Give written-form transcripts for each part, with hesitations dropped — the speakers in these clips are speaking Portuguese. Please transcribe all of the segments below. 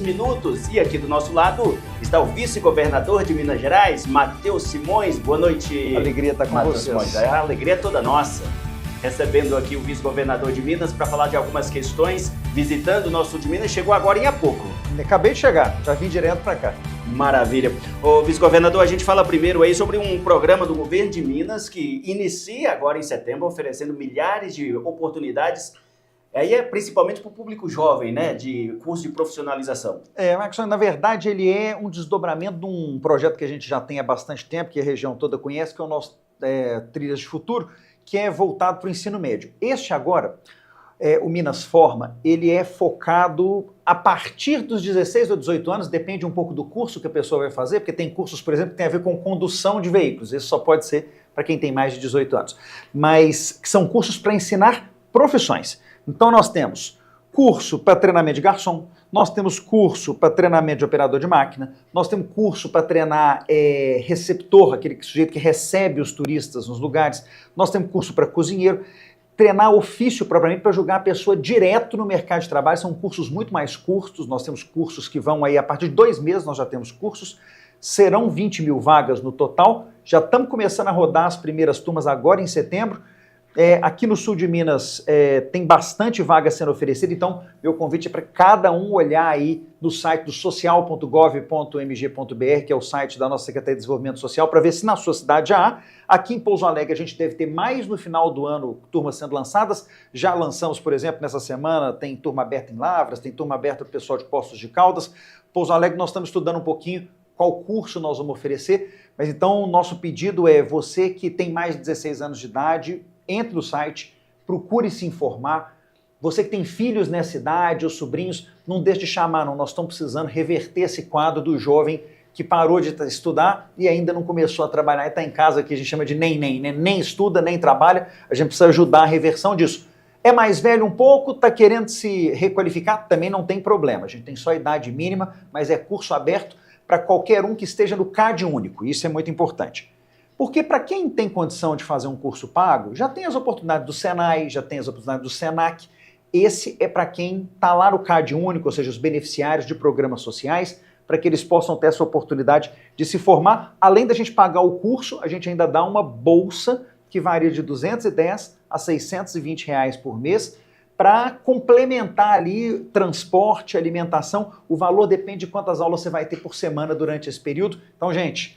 minutos. E aqui do nosso lado está o vice-governador de Minas Gerais, Matheus Simões. Boa noite. Alegria estar com Matheus vocês. Simões. A alegria é toda nossa. Recebendo aqui o vice-governador de Minas para falar de algumas questões, visitando o nosso sul de Minas, chegou agora há pouco. Acabei de chegar, já vim direto para cá. Maravilha. Ô, vice-governador, a gente fala primeiro aí sobre um programa do governo de Minas que inicia agora em setembro, oferecendo milhares de oportunidades, aí é principalmente para o público jovem, né, de curso de profissionalização. Marcos, na verdade ele é um desdobramento de um projeto que a gente já tem há bastante tempo, que a região toda conhece, que é o nosso Trilhas de Futuro, que é voltado para o ensino médio. Este agora, o Minas Forma, ele é focado a partir dos 16 ou 18 anos, depende um pouco do curso que a pessoa vai fazer, porque tem cursos, por exemplo, que tem a ver com condução de veículos, isso só pode ser para quem tem mais de 18 anos, mas que são cursos para ensinar profissões. Então nós temos curso para treinamento de garçom, nós temos curso para treinamento de operador de máquina, nós temos curso para treinar receptor, aquele sujeito que recebe os turistas nos lugares, nós temos curso para cozinheiro, treinar ofício propriamente para jogar a pessoa direto no mercado de trabalho, são cursos muito mais curtos, nós temos cursos que vão aí a partir de 2 meses, nós já temos cursos, serão 20 mil vagas no total, já estamos começando a rodar as primeiras turmas agora em setembro. Aqui no sul de Minas tem bastante vaga sendo oferecida, então meu convite é para cada um olhar aí no site do social.gov.mg.br, que é o site da nossa Secretaria de Desenvolvimento Social, para ver se na sua cidade já há. Aqui em Pouso Alegre a gente deve ter mais no final do ano turmas sendo lançadas, já lançamos, por exemplo, nessa semana tem turma aberta em Lavras, tem turma aberta para o pessoal de Poços de Caldas. Pouso Alegre nós estamos estudando um pouquinho qual curso nós vamos oferecer, mas então o nosso pedido é você que tem mais de 16 anos de idade, entre no site, procure se informar. Você que tem filhos nessa idade ou sobrinhos, não deixe de chamar, não. Nós estamos precisando reverter esse quadro do jovem que parou de estudar e ainda não começou a trabalhar e está em casa, que a gente chama de nem, né? Nem estuda, nem trabalha. A gente precisa ajudar a reversão disso. É mais velho um pouco, está querendo se requalificar, também não tem problema. A gente tem só idade mínima, mas é curso aberto para qualquer um que esteja no CAD único. Isso é muito importante. Porque para quem tem condição de fazer um curso pago, já tem as oportunidades do Senai, já tem as oportunidades do Senac. Esse é para quem está lá no CAD único, ou seja, os beneficiários de programas sociais, para que eles possam ter essa oportunidade de se formar. Além da gente pagar o curso, a gente ainda dá uma bolsa que varia de R$ 210 a R$ 620 por mês, para complementar ali transporte, alimentação. O valor depende de quantas aulas você vai ter por semana durante esse período. Então, gente,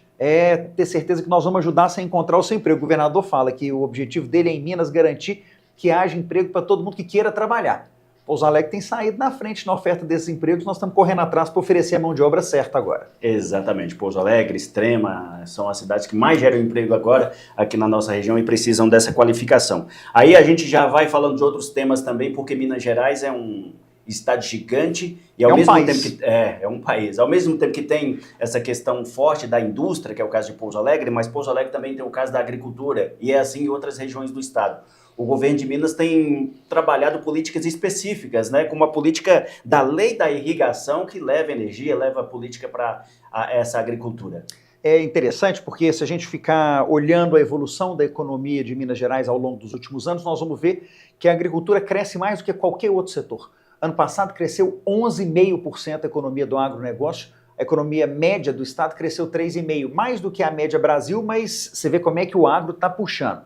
ter certeza que nós vamos ajudar você a encontrar o seu emprego. O governador fala que o objetivo dele é em Minas garantir que haja emprego para todo mundo que queira trabalhar. Pouso Alegre tem saído na frente na oferta desses empregos, nós estamos correndo atrás para oferecer a mão de obra certa agora. Exatamente, Pouso Alegre, Extrema, são as cidades que mais geram emprego agora aqui na nossa região e precisam dessa qualificação. Aí a gente já vai falando de outros temas também, porque Minas Gerais é um estado gigante e ao mesmo tempo que é um país, ao mesmo tempo que tem essa questão forte da indústria, que é o caso de Pouso Alegre, mas Pouso Alegre também tem o caso da agricultura e é assim em outras regiões do estado. O governo de Minas tem trabalhado políticas específicas, né, como a política da lei da irrigação, que leva energia, leva a política para essa agricultura. É interessante porque se a gente ficar olhando a evolução da economia de Minas Gerais ao longo dos últimos anos, nós vamos ver que a agricultura cresce mais do que qualquer outro setor. Ano passado cresceu 11,5% a economia do agronegócio, a economia média do estado cresceu 3,5%, mais do que a média Brasil, mas você vê como é que o agro está puxando.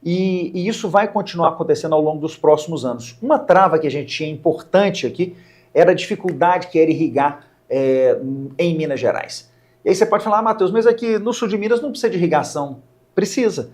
E isso vai continuar acontecendo ao longo dos próximos anos. Uma trava que a gente tinha importante aqui era a dificuldade que era irrigar em Minas Gerais. E aí você pode falar, Matheus, mas aqui no sul de Minas não precisa de irrigação. Precisa.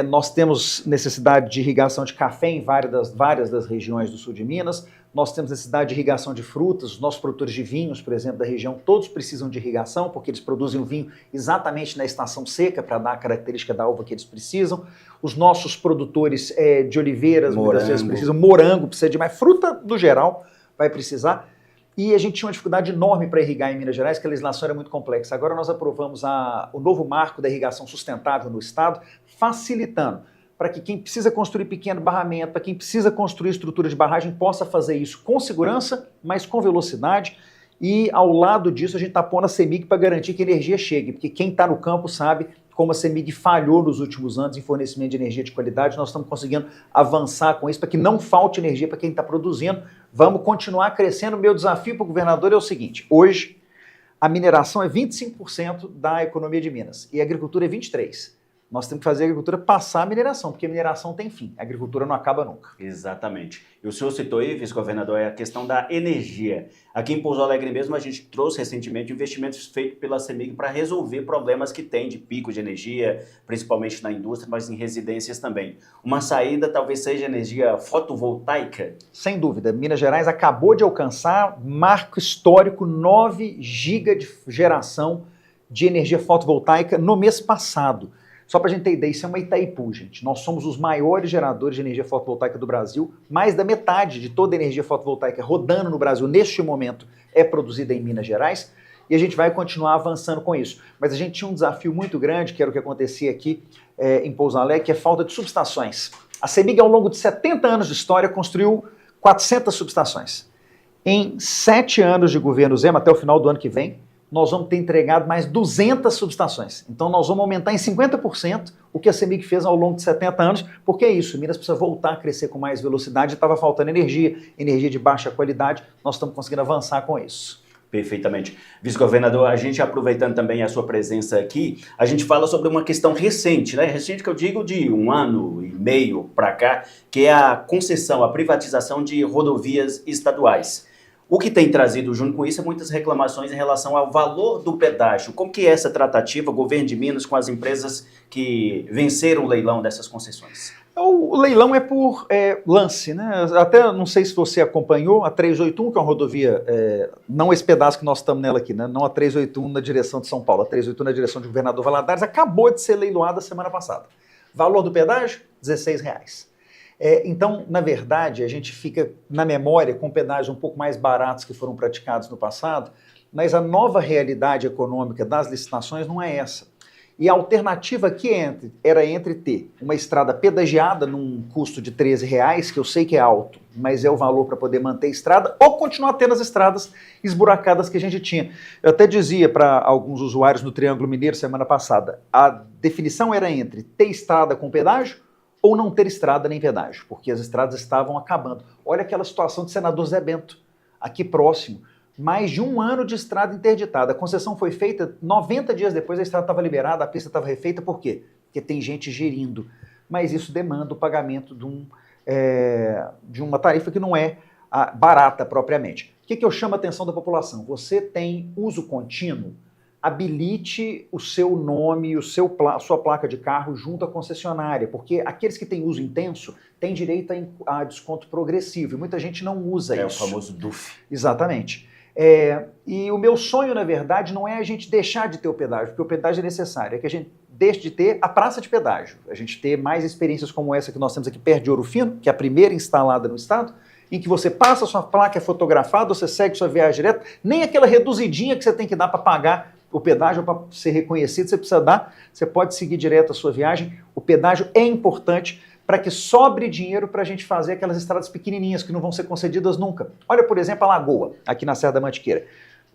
Nós temos necessidade de irrigação de café em várias das regiões do sul de Minas, nós temos necessidade de irrigação de frutas, os nossos produtores de vinhos, por exemplo, da região, todos precisam de irrigação, porque eles produzem o vinho exatamente na estação seca, para dar a característica da uva que eles precisam. Os nossos produtores de oliveiras, muitas vezes precisam, morango precisa de mais, fruta no geral vai precisar. E a gente tinha uma dificuldade enorme para irrigar em Minas Gerais, que a legislação era muito complexa. Agora nós aprovamos o novo marco da irrigação sustentável no estado, facilitando para que quem precisa construir pequeno barramento, para quem precisa construir estrutura de barragem, possa fazer isso com segurança, mas com velocidade. E ao lado disso a gente está pondo a CEMIG para garantir que a energia chegue, porque quem está no campo sabe como a CEMIG falhou nos últimos anos em fornecimento de energia de qualidade, nós estamos conseguindo avançar com isso para que não falte energia para quem está produzindo. Vamos continuar crescendo. O meu desafio para o governador é o seguinte: hoje a mineração é 25% da economia de Minas e a agricultura é 23%. Nós temos que fazer a agricultura passar a mineração, porque a mineração tem fim, a agricultura não acaba nunca. Exatamente. E o senhor citou aí, vice-governador, é a questão da energia. Aqui em Pouso Alegre mesmo, a gente trouxe recentemente investimentos feitos pela CEMIG para resolver problemas que tem de pico de energia, principalmente na indústria, mas em residências também. Uma saída talvez seja energia fotovoltaica? Sem dúvida. Minas Gerais acabou de alcançar marco histórico, 9 GB de geração de energia fotovoltaica no mês passado. Só para a gente ter ideia, isso é uma Itaipu, gente. Nós somos os maiores geradores de energia fotovoltaica do Brasil. Mais da metade de toda a energia fotovoltaica rodando no Brasil neste momento é produzida em Minas Gerais. E a gente vai continuar avançando com isso. Mas a gente tinha um desafio muito grande, que era o que acontecia aqui em Pouso Alegre, que é a falta de subestações. A CEMIG, ao longo de 70 anos de história, construiu 400 subestações. Em 7 anos de governo Zema, até o final do ano que vem, nós vamos ter entregado mais 200 subestações. Então nós vamos aumentar em 50% o que a CEMIG fez ao longo de 70 anos, porque é isso, Minas precisa voltar a crescer com mais velocidade, estava faltando energia de baixa qualidade, nós estamos conseguindo avançar com isso. Perfeitamente. Vice-governador, a gente aproveitando também a sua presença aqui, a gente fala sobre uma questão recente, né? Recente que eu digo de 1 ano e meio para cá, que é a concessão, a privatização de rodovias estaduais. O que tem trazido junto com isso é muitas reclamações em relação ao valor do pedágio. Como que é essa tratativa, governo de Minas, com as empresas que venceram o leilão dessas concessões? O leilão é por lance, né? Até não sei se você acompanhou a 381, que é uma rodovia, não esse pedaço que nós estamos nela aqui, né? Não a 381 na direção de São Paulo, a 381 na direção de Governador Valadares, acabou de ser leiloada semana passada. Valor do pedágio, R$16. Então, na verdade, a gente fica na memória com pedágios um pouco mais baratos que foram praticados no passado, mas a nova realidade econômica das licitações não é essa. E a alternativa aqui era entre ter uma estrada pedagiada num custo de R$13, que eu sei que é alto, mas é o valor para poder manter a estrada, ou continuar tendo as estradas esburacadas que a gente tinha. Eu até dizia para alguns usuários no Triângulo Mineiro semana passada, a definição era entre ter estrada com pedágio ou não ter estrada nem pedágio, porque as estradas estavam acabando. Olha aquela situação de Senador Zé Bento, aqui próximo. Mais de 1 ano de estrada interditada. A concessão foi feita, 90 dias depois a estrada estava liberada, a pista estava refeita. Por quê? Porque tem gente gerindo. Mas isso demanda o pagamento de uma tarifa que não é barata propriamente. O que eu chamo a atenção da população? Você tem uso contínuo, habilite o seu nome, a sua placa de carro junto à concessionária, porque aqueles que têm uso intenso têm direito a desconto progressivo, e muita gente não usa isso. É o famoso DUF. Exatamente. E o meu sonho, na verdade, não é a gente deixar de ter o pedágio, porque o pedágio é necessário, é que a gente deixe de ter a praça de pedágio, a gente ter mais experiências como essa que nós temos aqui perto de Ouro Fino, que é a primeira instalada no estado, em que você passa a sua placa, é fotografada, você segue sua viagem direta, nem aquela reduzidinha que você tem que dar para pagar o pedágio, para ser reconhecido, você precisa dar, você pode seguir direto a sua viagem. O pedágio é importante para que sobre dinheiro para a gente fazer aquelas estradas pequenininhas que não vão ser concedidas nunca. Olha, por exemplo, a Lagoa, aqui na Serra da Mantiqueira.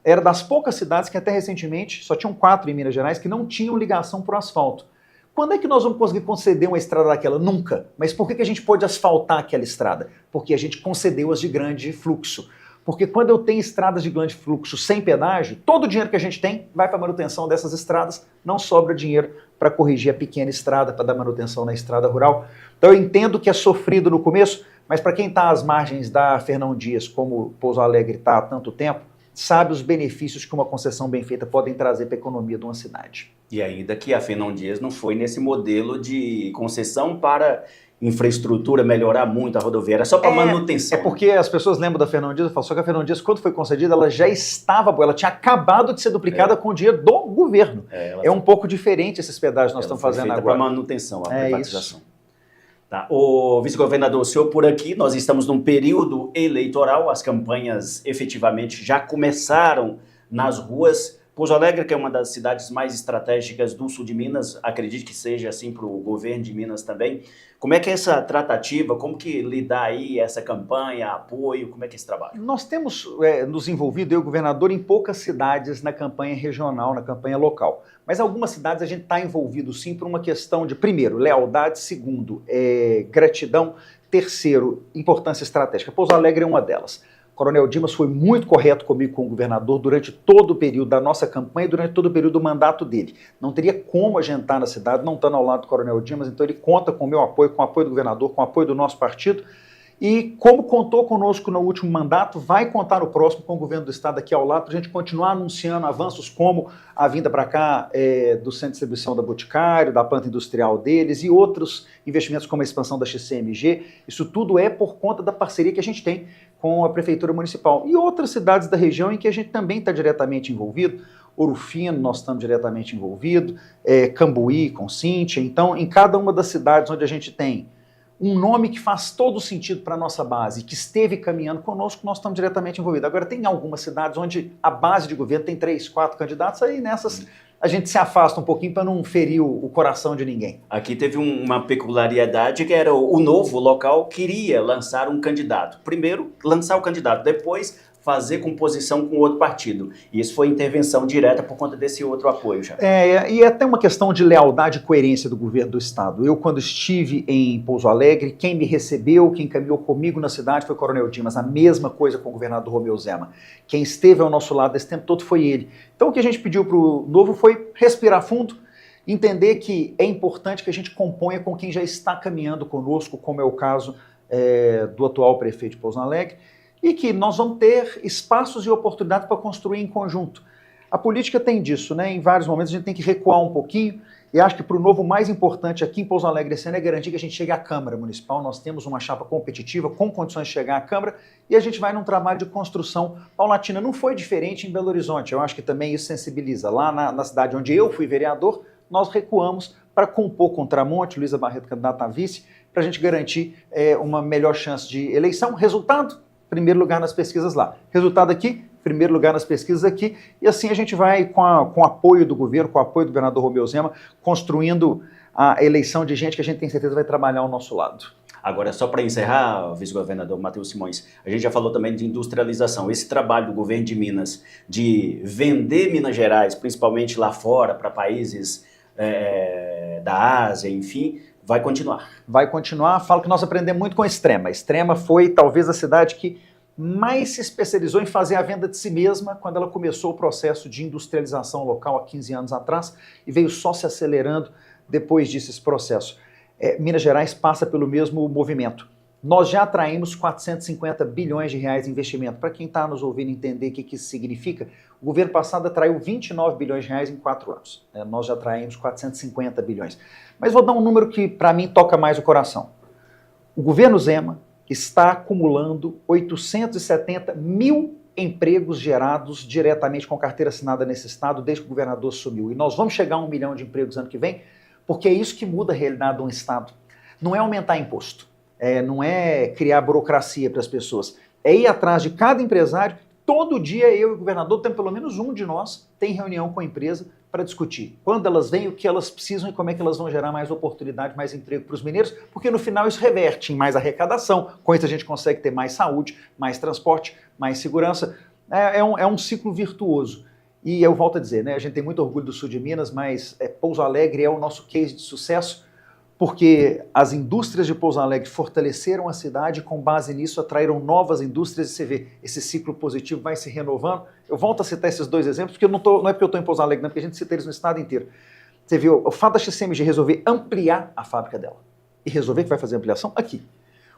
Era das poucas cidades que até recentemente, só tinham 4 em Minas Gerais, que não tinham ligação por asfalto. Quando é que nós vamos conseguir conceder uma estrada daquela? Nunca. Mas por que a gente pode asfaltar aquela estrada? Porque a gente concedeu as de grande fluxo. Porque quando eu tenho estradas de grande fluxo sem pedágio, todo o dinheiro que a gente tem vai para a manutenção dessas estradas, não sobra dinheiro para corrigir a pequena estrada, para dar manutenção na estrada rural. Então eu entendo que é sofrido no começo, mas para quem está às margens da Fernão Dias, como Pouso Alegre está há tanto tempo, sabe os benefícios que uma concessão bem feita podem trazer para a economia de uma cidade. E ainda que a Fernão Dias não foi nesse modelo de concessão para infraestrutura, melhorar muito a rodoviária, só para manutenção. É porque as pessoas lembram da Fernão Dias, só que a Fernão Dias, quando foi concedida, ela já estava boa, ela tinha acabado de ser duplicada com o dinheiro do governo. Um pouco diferente esses pedágios que nós estamos fazendo agora. Para manutenção, a privatização. Tá. O vice-governador, o senhor por aqui, nós estamos num período eleitoral, as campanhas efetivamente já começaram nas ruas. Pouso Alegre, que é uma das cidades mais estratégicas do sul de Minas, acredito que seja assim para o governo de Minas também. Como é que é essa tratativa, como que lidar aí essa campanha, apoio, como é que é esse trabalho? Nós temos nos envolvido, eu, governador, em poucas cidades na campanha regional, na campanha local. Mas algumas cidades a gente está envolvido sim por uma questão de, primeiro, lealdade, segundo, gratidão, terceiro, importância estratégica. Pouso Alegre é uma delas. O Coronel Dimas foi muito correto comigo, com o governador, durante todo o período da nossa campanha e durante todo o período do mandato dele. Não teria como agentar na cidade, não estando ao lado do Coronel Dimas, então ele conta com o meu apoio, com o apoio do governador, com o apoio do nosso partido. E como contou conosco no último mandato, vai contar no próximo com o governo do estado aqui ao lado, para a gente continuar anunciando avanços como a vinda para cá do centro de distribuição da Boticário, da planta industrial deles e outros investimentos como a expansão da XCMG. Isso tudo é por conta da parceria que a gente tem com a Prefeitura Municipal e outras cidades da região em que a gente também está diretamente envolvido. Ouro Fino, nós estamos diretamente envolvidos, Cambuí, com Cíntia. Então, em cada uma das cidades onde a gente tem um nome que faz todo sentido para a nossa base, que esteve caminhando conosco, nós estamos diretamente envolvidos. Agora, tem algumas cidades onde a base de governo tem 3, 4 candidatos, aí nessas a gente se afasta um pouquinho para não ferir o coração de ninguém. Aqui teve uma peculiaridade que era o novo local queria lançar um candidato. Primeiro, lançar o candidato, depois fazer composição com outro partido. E isso foi intervenção direta por conta desse outro apoio já. E é até uma questão de lealdade e coerência do governo do estado. Eu, quando estive em Pouso Alegre, quem me recebeu, quem caminhou comigo na cidade foi o Coronel Dimas. A mesma coisa com o governador Romeu Zema. Quem esteve ao nosso lado esse tempo todo foi ele. Então o que a gente pediu para o novo foi respirar fundo, entender que é importante que a gente componha com quem já está caminhando conosco, como é o caso do atual prefeito de Pouso Alegre, e que nós vamos ter espaços e oportunidades para construir em conjunto. A política tem disso, né? Em vários momentos a gente tem que recuar um pouquinho, e acho que para o novo o mais importante aqui em Pouso Alegre esse ano é garantir que a gente chegue à Câmara Municipal. Nós temos uma chapa competitiva com condições de chegar à Câmara e a gente vai num trabalho de construção paulatina. Não foi diferente em Belo Horizonte, eu acho que também isso sensibiliza. Lá na cidade onde eu fui vereador, nós recuamos para compor com o Tramonte, Luísa Barreto candidata a vice, para a gente garantir uma melhor chance de eleição. Resultado? Primeiro lugar nas pesquisas lá. Resultado aqui, primeiro lugar nas pesquisas aqui, e assim a gente vai, com o apoio do governo, com o apoio do governador Romeu Zema, construindo a eleição de gente que a gente tem certeza vai trabalhar ao nosso lado. Agora, só para encerrar, vice-governador Matheus Simões, a gente já falou também de industrialização. Esse trabalho do governo de Minas de vender Minas Gerais, principalmente lá fora, para países da Ásia, enfim, vai continuar. Vai continuar. Falo que nós aprendemos muito com a Extrema. A Extrema foi talvez a cidade que mais se especializou em fazer a venda de si mesma quando ela começou o processo de industrialização local há 15 anos atrás e veio só se acelerando depois disso esse processo. Minas Gerais passa pelo mesmo movimento. Nós já atraímos 450 bilhões de reais em investimento. Para quem está nos ouvindo entender o que isso significa, o governo passado atraiu 29 bilhões de reais em 4 anos. Nós já atraímos 450 bilhões. Mas vou dar um número que para mim toca mais o coração. O governo Zema está acumulando 870 mil empregos gerados diretamente com carteira assinada nesse estado desde que o governador assumiu. E nós vamos chegar a 1 milhão de empregos ano que vem, porque é isso que muda a realidade de um estado. Não é aumentar imposto. Não é criar burocracia para as pessoas, é ir atrás de cada empresário. Todo dia eu e o governador, tem pelo menos um de nós, tem reunião com a empresa para discutir quando elas vêm, o que elas precisam e como é que elas vão gerar mais oportunidade, mais emprego para os mineiros, porque no final isso reverte em mais arrecadação, com isso a gente consegue ter mais saúde, mais transporte, mais segurança. É um ciclo virtuoso. E eu volto a dizer, né, a gente tem muito orgulho do sul de Minas, mas Pouso Alegre é o nosso case de sucesso, porque as indústrias de Pouso Alegre fortaleceram a cidade e com base nisso atraíram novas indústrias e você vê, esse ciclo positivo vai se renovando. Eu volto a citar esses dois exemplos, porque não é porque eu estou em Pouso Alegre, não, porque a gente cita eles no estado inteiro. Você viu, o fato da XCMG resolver ampliar a fábrica dela e resolver que vai fazer ampliação aqui.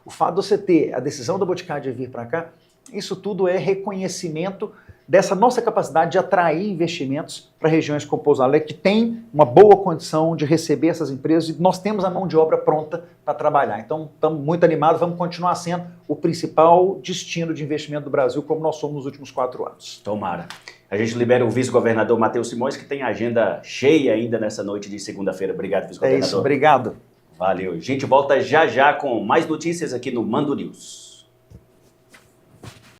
O fato de você ter a decisão da Boticário de vir para cá, isso tudo é reconhecimento dessa nossa capacidade de atrair investimentos para regiões como Pouso Alegre, que tem uma boa condição de receber essas empresas e nós temos a mão de obra pronta para trabalhar. Então, estamos muito animados, vamos continuar sendo o principal destino de investimento do Brasil, como nós somos nos últimos 4 anos. Tomara. A gente libera o vice-governador Matheus Simões, que tem agenda cheia ainda nessa noite de segunda-feira. Obrigado, vice-governador. É isso, obrigado. Valeu. A gente volta já já com mais notícias aqui no Mando News.